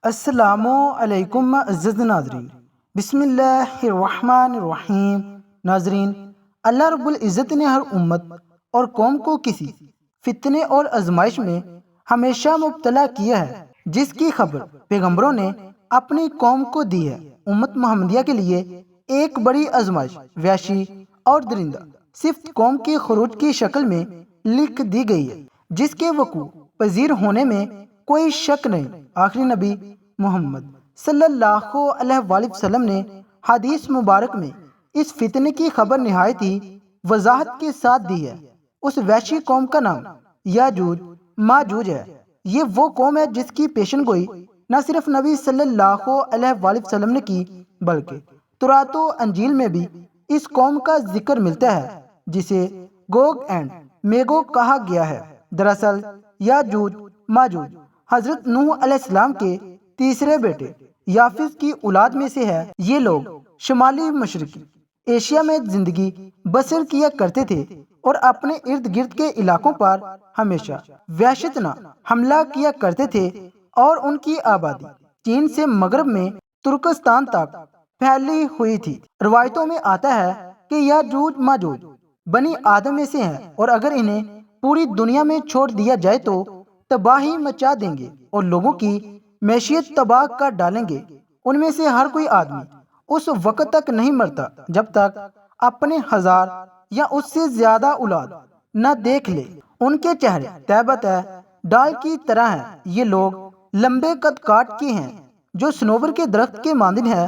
السلام علیکم عزیز ناظرین، بسم اللہ الرحمن الرحیم۔ ناظرین، اللہ رب العزت نے ہر امت اور قوم کو کسی فتنے اور آزمائش میں ہمیشہ مبتلا کیا ہے، جس کی خبر پیغمبروں نے اپنی قوم کو دی ہے۔ امت محمدیہ کے لیے ایک بڑی آزمائش وحشی اور درندہ صفت قوم کے خروج کی شکل میں لکھ دی گئی ہے، جس کے وقوع پذیر ہونے میں کوئی شک نہیں۔ آخری نبی محمد صلی اللہ علیہ وآلہ وسلم نے حدیث مبارک میں اس فتنے کی خبر نہایت ہی وضاحت کے ساتھ دی ہے۔ اس وحشی قوم کا نام یاجوج ماجوج ہے۔ یہ وہ قوم ہے جس کی پیشن گوئی نہ صرف نبی صلی اللہ علیہ وآلہ وسلم نے کی، بلکہ تورات و انجیل میں بھی اس قوم کا ذکر ملتا ہے، جسے گوگ اینڈ میگوگ کہا گیا ہے۔ دراصل یاجوج ماجوج حضرت نوح علیہ السلام کے تیسرے بیٹے یافس کی اولاد میں سے ہے۔ یہ لوگ شمالی مشرقی ایشیا میں زندگی بسر کیا کرتے تھے اور اپنے ارد گرد کے علاقوں پر ہمیشہ وحشتناک حملہ کیا کرتے تھے، اور ان کی آبادی چین سے مغرب میں ترکستان تک پھیلی ہوئی تھی۔ روایتوں میں آتا ہے کہ یاجوج ماجوج بنی آدم میں سے ہیں، اور اگر انہیں پوری دنیا میں چھوڑ دیا جائے تو تباہی مچا دیں گے اور لوگوں کی معیشت تباہ کر ڈالیں گے۔ ان میں سے ہر کوئی آدمی اس وقت تک نہیں مرتا جب تک اپنے 1000 یا اس سے زیادہ اولاد نہ دیکھ لے۔ ان کے چہرے تہ بتہ ڈال کی طرح ہیں۔ یہ لوگ لمبے قد کاٹ کے ہیں جو سنوبر کے درخت کے مانند ہے۔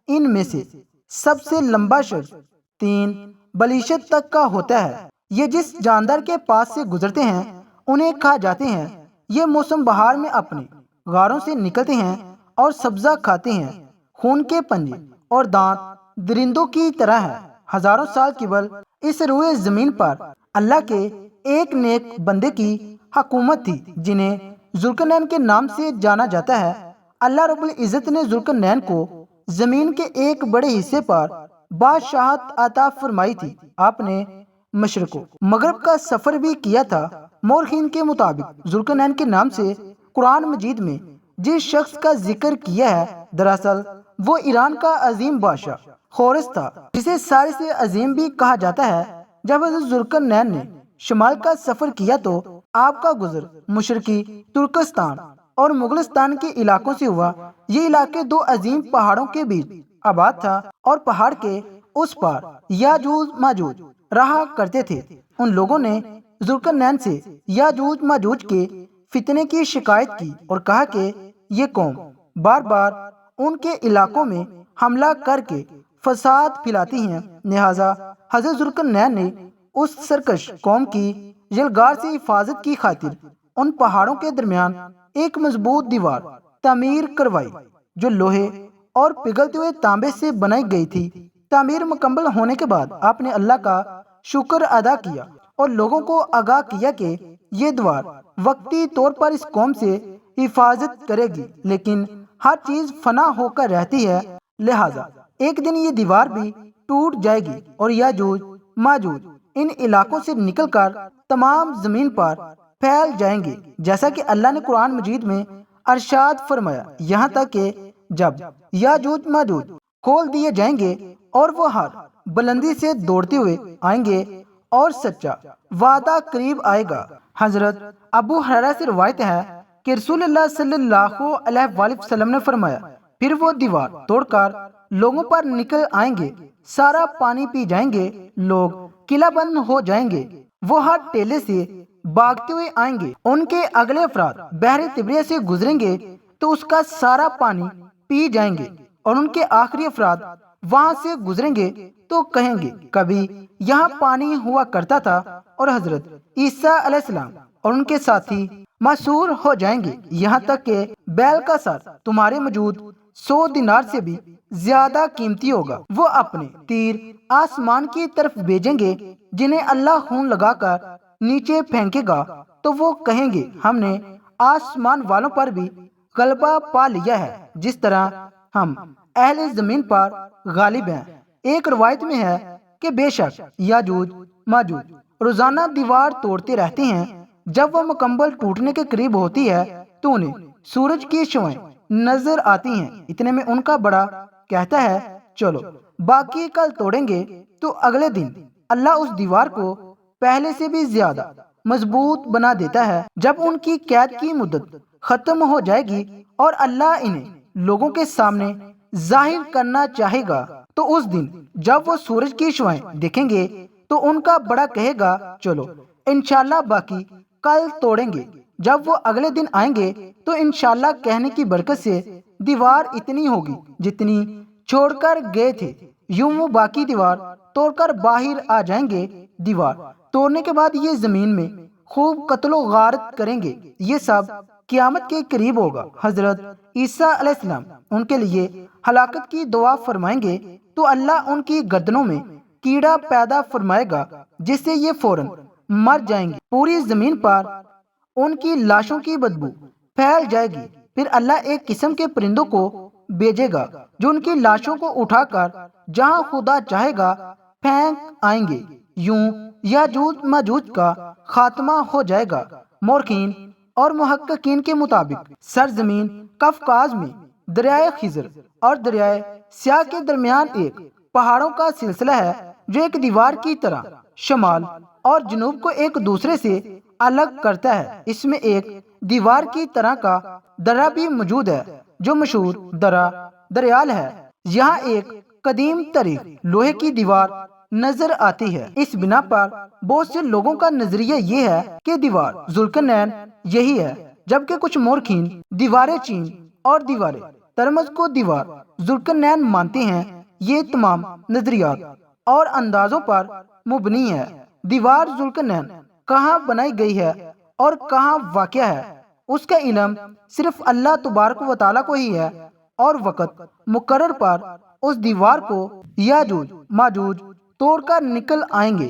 ان میں سے سب سے لمبا شخص 3 بلیشت تک کا ہوتا ہے۔ یہ جس جاندار کے پاس سے گزرتے ہیں انہیں کھا جاتے ہیں۔ یہ موسم بہار میں اپنے غاروں سے نکلتے ہیں اور سبزہ کھاتے ہیں۔ خون کے پنجے اور دانت درندوں کی طرح ہیں۔ ہزاروں سال قبل اس روئے زمین پر اللہ کے ایک نیک بندے کی حکومت تھی، جنہیں ذوالقرنین کے نام سے جانا جاتا ہے۔ اللہ رب العزت نے ذوالقرنین کو زمین کے ایک بڑے حصے پر بادشاہت عطا فرمائی تھی۔ آپ نے مشرق و مغرب کا سفر بھی کیا تھا۔ مورخین کے مطابق ذوالقرنین کے نام سے قرآن مجید میں جس شخص کا ذکر کیا ہے، دراصل وہ ایران کا عظیم بادشاہ خورس تھا، جسے سارے سے عظیم بھی کہا جاتا ہے۔ جب حضرت ذوالقرنین نے شمال کا سفر کیا تو آپ کا گزر مشرقی ترکستان اور مغلستان کے علاقوں سے ہوا۔ یہ علاقے 2 عظیم پہاڑوں کے بیچ آباد تھا، اور پہاڑ کے اس پار یاجوج ماجوج رہا کرتے تھے۔ ان لوگوں نے ذوالقرنین سے یاجوج ماجوج کے فتنے کی شکایت کی اور کہا کہ یہ قوم بار بار ان کے علاقوں میں حملہ کر کے فساد پھیلاتی ہیں، لہٰذا حضرت ذوالقرنین نے اس سرکش قوم کی یلغار سے حفاظت کی خاطر ان پہاڑوں کے درمیان ایک مضبوط دیوار تعمیر کروائی، جو لوہے اور پگھلتے ہوئے تانبے سے بنائی گئی تھی۔ تعمیر مکمل ہونے کے بعد آپ نے اللہ کا شکر ادا کیا اور لوگوں کو آگاہ کیا کہ یہ دیوار وقتی طور پر اس قوم سے حفاظت کرے گی، لیکن ہر چیز فنا ہو کر رہتی ہے، لہٰذا ایک دن یہ دیوار بھی ٹوٹ جائے گی اور یاجوج ماجوج ان علاقوں سے نکل کر تمام زمین پر پھیل جائیں گے، جیسا کہ اللہ نے قرآن مجید میں ارشاد فرمایا، یہاں تک کہ جب یاجوج ماجوج کھول دیے جائیں گے اور وہ ہر بلندی سے دوڑتے ہوئے آئیں گے اور سچا وعدہ قریب آئے گا۔ حضرت ابو ہریرہ سے روایت ہے کہ رسول اللہ صلی اللہ علیہ وآلہ وسلم نے فرمایا، پھر وہ دیوار توڑ کر لوگوں پر نکل آئیں گے، سارا پانی پی جائیں گے، لوگ قلعہ بند ہو جائیں گے، وہ ہر ٹیلے سے بھاگتے ہوئے آئیں گے۔ ان کے اگلے افراد بحر طبریہ سے گزریں گے تو اس کا سارا پانی پی جائیں گے، اور ان کے آخری افراد وہاں سے گزریں گے تو کہیں گے کبھی یہاں پانی ہوا کرتا تھا، اور حضرت عیسیٰ علیہ السلام اور ان کے ساتھی مسحور ہو جائیں گے، یہاں تک کہ بیل کا سر تمہارے موجود 100 دینار سے بھی زیادہ قیمتی ہوگا۔ وہ اپنے تیر آسمان کی طرف بھیجیں گے، جنہیں اللہ خون لگا کر نیچے پھینکے گا، تو وہ کہیں گے ہم نے آسمان والوں پر بھی غلبہ پا لیا ہے، جس طرح ہم اہل زمین پر غالب ہیں۔ ایک روایت میں ہے کہ بے شک یاجوج ماجوج روزانہ دیوار توڑتے رہتے ہیں۔ جب وہ مکمل ٹوٹنے کے قریب ہوتی ہے تو انہیں سورج کی شعاعیں نظر آتی ہیں۔ اتنے میں ان کا بڑا کہتا ہے چلو باقی کل توڑیں گے، تو اگلے دن اللہ اس دیوار کو پہلے سے بھی زیادہ مضبوط بنا دیتا ہے۔ جب ان کی قید کی مدت ختم ہو جائے گی اور اللہ انہیں لوگوں کے سامنے ظاہر کرنا چاہے گا، تو اس دن جب وہ سورج کی شعاعیں دیکھیں گے تو ان کا بڑا کہے گا چلو انشاءاللہ باقی کل توڑیں گے۔ جب وہ اگلے دن آئیں گے تو انشاءاللہ کہنے کی برکت سے دیوار اتنی ہوگی جتنی چھوڑ کر گئے تھے، یوں وہ باقی دیوار توڑ کر باہر آ جائیں گے۔ دیوار توڑنے کے بعد یہ زمین میں خوب قتل و غارت کریں گے۔ یہ سب قیامت کے قریب ہوگا۔ حضرت عیسیٰ علیہ السلام ان کے لیے ہلاکت کی دعا فرمائیں گے تو اللہ ان کی گردنوں میں کیڑا پیدا فرمائے گا جس سے یہ فوراً مر جائیں گے۔ پوری زمین پر ان کی لاشوں کی بدبو پھیل جائے گی۔ پھر اللہ ایک قسم کے پرندوں کو بھیجے گا جو ان کی لاشوں کو اٹھا کر جہاں خدا چاہے گا پھینک آئیں گے۔ یوں یاجوج ماجوج کا خاتمہ ہو جائے گا۔ مورخین اور محققین کے مطابق سرزمین قفقاز میں دریائے خضر اور دریائے سیاہ کے درمیان ایک پہاڑوں کا سلسلہ ہے جو ایک دیوار کی طرح شمال اور جنوب کو ایک دوسرے سے الگ کرتا ہے۔ اس میں ایک دیوار کی طرح کا درہ بھی موجود ہے جو مشہور درہ دریال ہے۔ یہاں ایک قدیم ترین لوہے کی دیوار نظر آتی ہے۔ اس بنا پر بہت سے لوگوں کا نظریہ یہ ہے کہ دیوار ذوالقرنین یہی ہے، جبکہ کچھ مورخین دیوار چین اور دیوار ترمز کو دیوار ذوالقرنین مانتے ہیں۔ یہ تمام نظریات اور اندازوں پر مبنی ہے۔ دیوار ذوالقرنین کہاں بنائی گئی ہے اور کہاں واقع ہے، اس کا علم صرف اللہ تبارک و تعالیٰ کو ہی ہے، اور وقت مقرر پر اس دیوار کو یاجوج ماجوج توڑ کر نکل آئیں گے۔